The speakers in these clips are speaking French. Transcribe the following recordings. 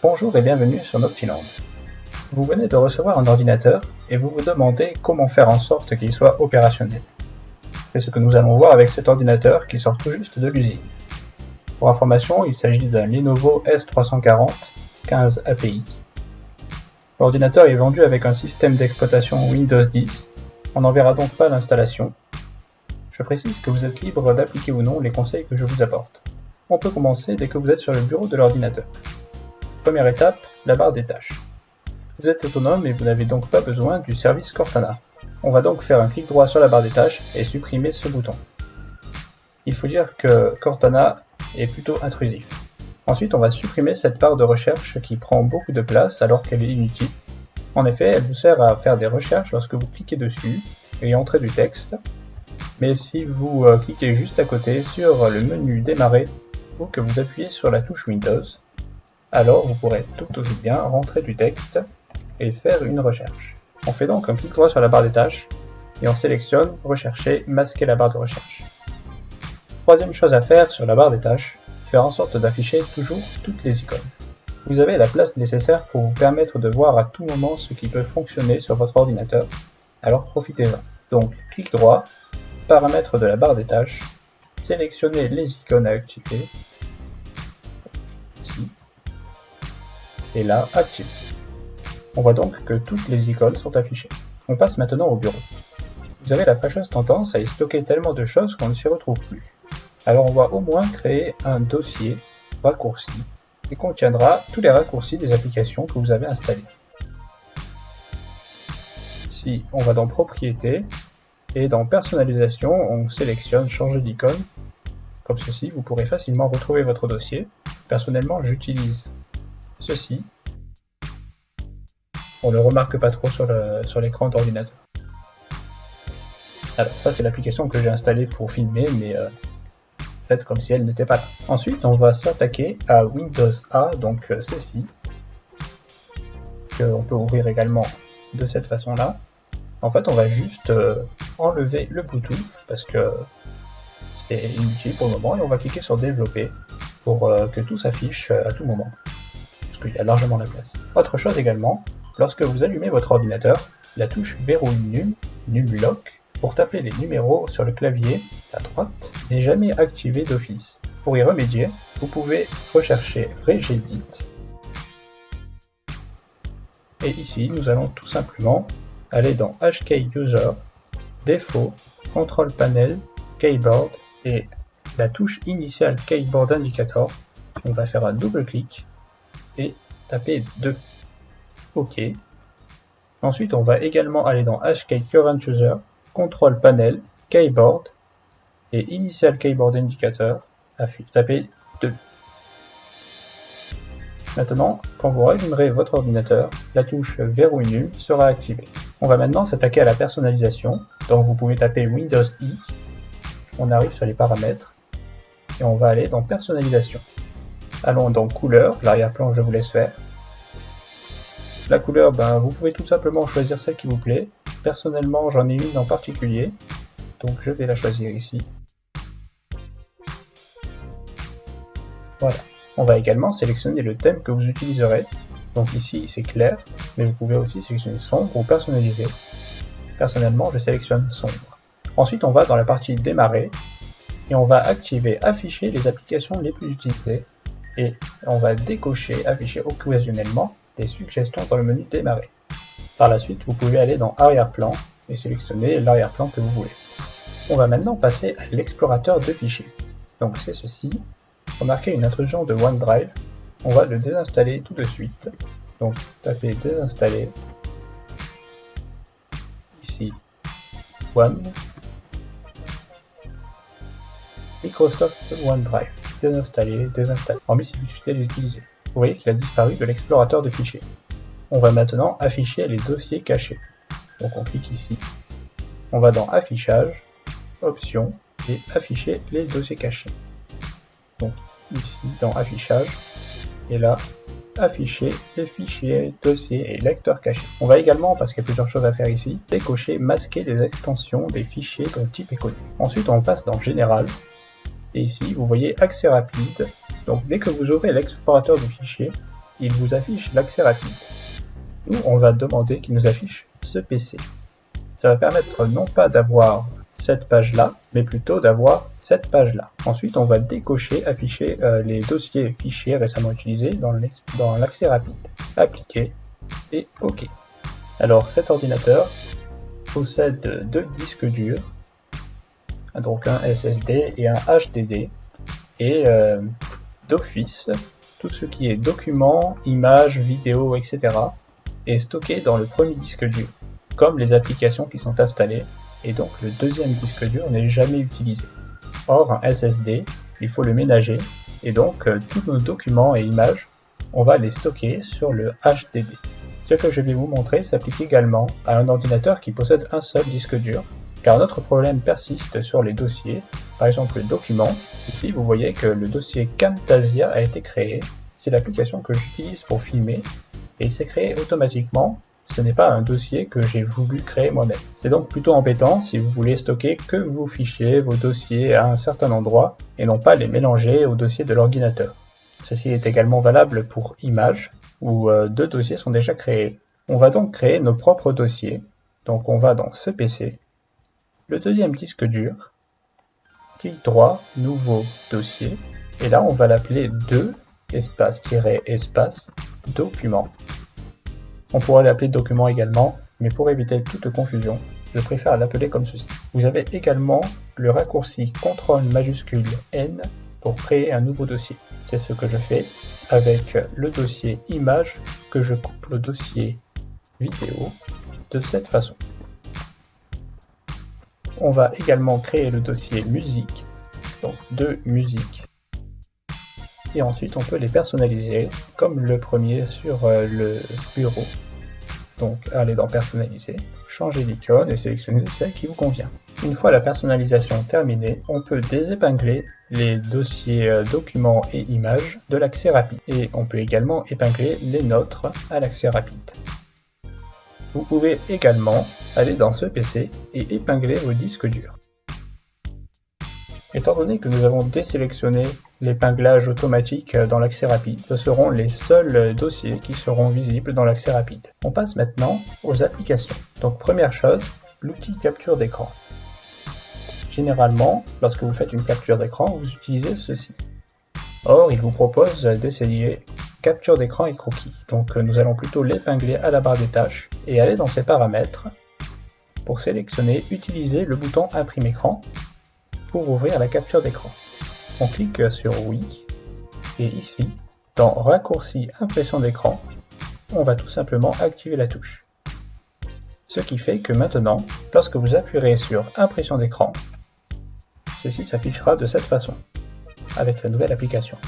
Bonjour et bienvenue sur Noctiland. Vous venez de recevoir un ordinateur et vous vous demandez comment faire en sorte qu'il soit opérationnel. C'est ce que nous allons voir avec cet ordinateur qui sort tout juste de l'usine. Pour information, il s'agit d'un Lenovo S340 15 API. L'ordinateur est vendu avec un système d'exploitation Windows 10. On n'en verra donc pas l'installation. Je précise que vous êtes libre d'appliquer ou non les conseils que je vous apporte. On peut commencer dès que vous êtes sur le bureau de l'ordinateur. Première étape, la barre des tâches. Vous êtes autonome et vous n'avez donc pas besoin du service Cortana. On va donc faire un clic droit sur la barre des tâches et supprimer ce bouton. Il faut dire que Cortana est plutôt intrusif. Ensuite, on va supprimer cette barre de recherche qui prend beaucoup de place alors qu'elle est inutile. En effet, elle vous sert à faire des recherches lorsque vous cliquez dessus et entrer du texte. Mais si vous cliquez juste à côté sur le menu démarrer ou que vous appuyez sur la touche Windows, alors vous pourrez tout aussi bien rentrer du texte et faire une recherche. On fait donc un clic droit sur la barre des tâches et on sélectionne rechercher, masquer la barre de recherche. Troisième chose à faire sur la barre des tâches, faire en sorte d'afficher toujours toutes les icônes. Vous avez la place nécessaire pour vous permettre de voir à tout moment ce qui peut fonctionner sur votre ordinateur, alors profitez-en. Donc clic droit, paramètres de la barre des tâches, sélectionnez les icônes à activer, ici, et là, active. On voit donc que toutes les icônes sont affichées. On passe maintenant au bureau. Vous avez la fâcheuse tendance à y stocker tellement de choses qu'on ne s'y retrouve plus. Alors on va au moins créer un dossier raccourci qui contiendra tous les raccourcis des applications que vous avez installées. Ici, on va dans Propriétés et dans Personnalisation, on sélectionne Changer d'icône. Comme ceci, vous pourrez facilement retrouver votre dossier. Personnellement, j'utilise ceci. On ne remarque pas trop sur l'écran d'ordinateur. Alors ça c'est l'application que j'ai installée pour filmer, mais faites comme si elle n'était pas là. Ensuite on va s'attaquer à Windows A, donc ceci, qu'on peut ouvrir également de cette façon là. En fait on va juste enlever le Bluetooth parce que c'est inutile pour le moment et on va cliquer sur développer pour que tout s'affiche à tout moment. Parce qu'il y a largement la place. Autre chose également, lorsque vous allumez votre ordinateur, la touche verrouille numlock pour taper les numéros sur le clavier à droite n'est jamais activée d'office. Pour y remédier, vous pouvez rechercher Regedit. Et ici, nous allons tout simplement aller dans HK User, Défaut, Control Panel, Keyboard et la touche initiale Keyboard Indicator. On va faire un double clic et taper 2. OK. Ensuite, on va également aller dans HK Current User, Control Panel, Keyboard et Initial Keyboard Indicator, taper 2. Maintenant, quand vous rallumerez votre ordinateur, la touche verrouille num sera activée. On va maintenant s'attaquer à la personnalisation, donc vous pouvez taper Windows I, on arrive sur les paramètres et on va aller dans Personnalisation. Allons dans Couleur, l'arrière-plan je vous laisse faire. La couleur, vous pouvez tout simplement choisir celle qui vous plaît. Personnellement, j'en ai une en particulier, donc je vais la choisir ici. Voilà. On va également sélectionner le thème que vous utiliserez. Donc ici, c'est clair, mais vous pouvez aussi sélectionner sombre ou personnaliser. Personnellement, je sélectionne sombre. Ensuite, on va dans la partie démarrer et on va activer afficher les applications les plus utilisées et on va décocher afficher occasionnellement des suggestions dans le menu démarrer. Par la suite, vous pouvez aller dans arrière-plan et sélectionner l'arrière-plan que vous voulez. On va maintenant passer à l'explorateur de fichiers. Donc c'est ceci. Remarquez une intrusion de OneDrive. On va le désinstaller tout de suite. Donc tapez désinstaller. Ici, One. Microsoft OneDrive. Désinstaller. Hormis si vous souhaitez l'utiliser. Vous voyez qu'il a disparu de l'explorateur de fichiers. On va maintenant afficher les dossiers cachés. Donc on clique ici. On va dans Affichage, Options et Afficher les dossiers cachés. Donc ici dans Affichage et là Afficher les fichiers, dossiers et lecteurs cachés. On va également, parce qu'il y a plusieurs choses à faire ici, décocher masquer les extensions des fichiers dont le type est connu. Ensuite on passe dans Général et ici vous voyez accès rapide. Donc dès que vous ouvrez l'explorateur de fichiers, il vous affiche l'accès rapide. Nous, on va demander qu'il nous affiche ce PC. Ça va permettre non pas d'avoir cette page-là, mais plutôt d'avoir cette page-là. Ensuite, on va décocher, afficher les dossiers fichiers récemment utilisés dans l'accès rapide. Appliquer et OK. Alors, cet ordinateur possède deux disques durs, donc un SSD et un HDD, et d'office, tout ce qui est documents, images, vidéos, etc. est stocké dans le premier disque dur, comme les applications qui sont installées, et donc le deuxième disque dur n'est jamais utilisé. Or, un SSD, il faut le ménager, et donc tous nos documents et images, on va les stocker sur le HDD. Ce que je vais vous montrer s'applique également à un ordinateur qui possède un seul disque dur, car notre problème persiste sur les dossiers, par exemple le document. Ici, vous voyez que le dossier Camtasia a été créé, c'est l'application que j'utilise pour filmer, et il s'est créé automatiquement. Ce n'est pas un dossier que j'ai voulu créer moi-même. C'est donc plutôt embêtant si vous voulez stocker que vos fichiers, vos dossiers à un certain endroit, et non pas les mélanger au dossier de l'ordinateur. Ceci est également valable pour images, où deux dossiers sont déjà créés. On va donc créer nos propres dossiers. Donc on va dans ce PC, le deuxième disque dur, clic droit, nouveau dossier, et là on va l'appeler 2 espace document. On pourrait l'appeler document également, mais pour éviter toute confusion, je préfère l'appeler comme ceci. Vous avez également le raccourci CTRL majuscule N pour créer un nouveau dossier. C'est ce que je fais avec le dossier image que je coupe le dossier vidéo de cette façon. On va également créer le dossier musique, donc de musique. Et ensuite on peut les personnaliser comme le premier sur le bureau. Donc aller dans personnaliser, changer l'icône et sélectionner celle qui vous convient. Une fois la personnalisation terminée, on peut désépingler les dossiers documents et images de l'accès rapide. Et on peut également épingler les nôtres à l'accès rapide. Vous pouvez également aller dans ce PC et épingler vos disques durs. Étant donné que nous avons désélectionné l'épinglage automatique dans l'accès rapide, ce seront les seuls dossiers qui seront visibles dans l'accès rapide. On passe maintenant aux applications. Donc première chose, l'outil capture d'écran. Généralement, lorsque vous faites une capture d'écran, vous utilisez ceci. Or, il vous propose d'essayer capture d'écran et croquis. Donc nous allons plutôt l'épingler à la barre des tâches et aller dans ses paramètres. Pour sélectionner, utiliser le bouton imprime écran pour ouvrir la capture d'écran. On clique sur oui et ici, dans raccourci impression d'écran, on va tout simplement activer la touche. Ce qui fait que maintenant, lorsque vous appuierez sur impression d'écran, ceci s'affichera de cette façon, avec la nouvelle application.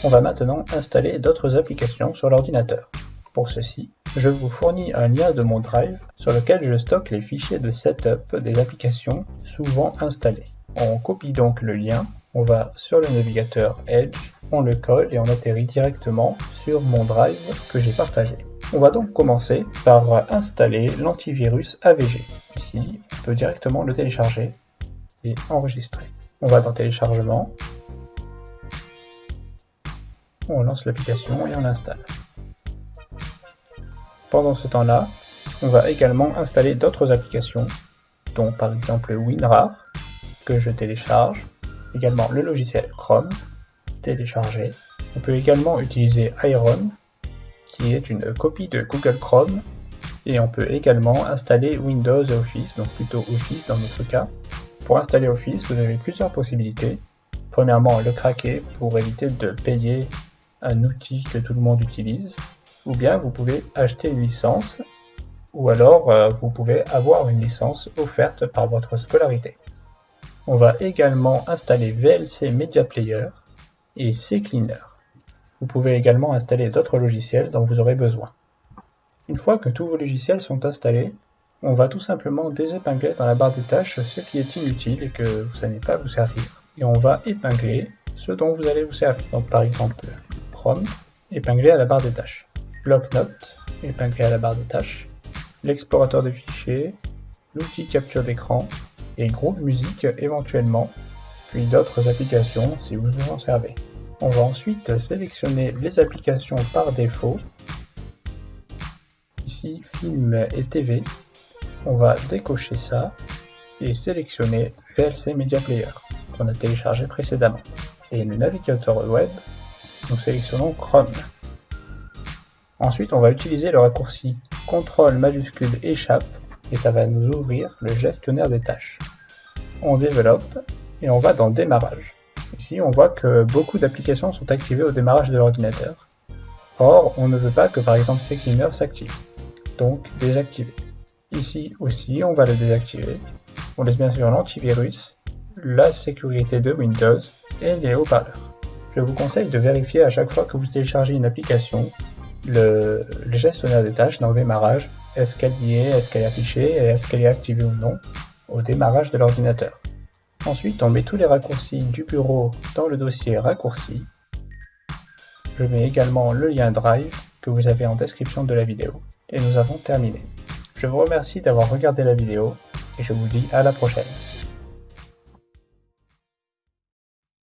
On va maintenant installer d'autres applications sur l'ordinateur. Pour ceci, je vous fournis un lien de mon Drive sur lequel je stocke les fichiers de setup des applications souvent installées. On copie donc le lien, on va sur le navigateur Edge, on le colle et on atterrit directement sur mon Drive que j'ai partagé. On va donc commencer par installer l'antivirus AVG. Ici, on peut directement le télécharger et enregistrer. On va dans téléchargement, on lance l'application et on l'installe. Pendant ce temps-là, on va également installer d'autres applications, dont par exemple WinRAR, que je télécharge, également le logiciel Chrome, téléchargé. On peut également utiliser Iron, qui est une copie de Google Chrome, et on peut également installer Windows et Office, donc plutôt Office dans notre cas. Pour installer Office, vous avez plusieurs possibilités. Premièrement, le craquer pour éviter de payer un outil que tout le monde utilise. Ou bien vous pouvez acheter une licence, ou alors vous pouvez avoir une licence offerte par votre scolarité. On va également installer VLC Media Player et CCleaner. Vous pouvez également installer d'autres logiciels dont vous aurez besoin. Une fois que tous vos logiciels sont installés, on va tout simplement désépingler dans la barre des tâches ce qui est inutile et que vous n'allez pas vous servir. Et on va épingler ce dont vous allez vous servir. Donc par exemple, Chrome, épinglé à la barre des tâches. Bloc-notes, épinglé à la barre des tâches. L'explorateur de fichiers, l'outil capture d'écran et Groove Music éventuellement, puis d'autres applications si vous vous en servez. On va ensuite sélectionner les applications par défaut. Ici, film et TV. On va décocher ça et sélectionner VLC Media Player qu'on a téléchargé précédemment. Et le navigateur web, nous sélectionnons Chrome. Ensuite, on va utiliser le raccourci CTRL majuscule échappe et ça va nous ouvrir le gestionnaire des tâches. On développe et on va dans démarrage. Ici, on voit que beaucoup d'applications sont activées au démarrage de l'ordinateur. Or, on ne veut pas que par exemple CCleaner s'active. Donc, désactiver. Ici aussi, on va le désactiver. On laisse bien sûr l'antivirus, la sécurité de Windows et les haut-parleurs. Je vous conseille de vérifier à chaque fois que vous téléchargez une application le gestionnaire des tâches dans le démarrage. Est-ce qu'elle y est, est-ce qu'elle est affichée et est-ce qu'elle est activée ou non au démarrage de l'ordinateur. Ensuite, on met tous les raccourcis du bureau dans le dossier raccourcis. Je mets également le lien Drive que vous avez en description de la vidéo. Et nous avons terminé. Je vous remercie d'avoir regardé la vidéo et je vous dis à la prochaine.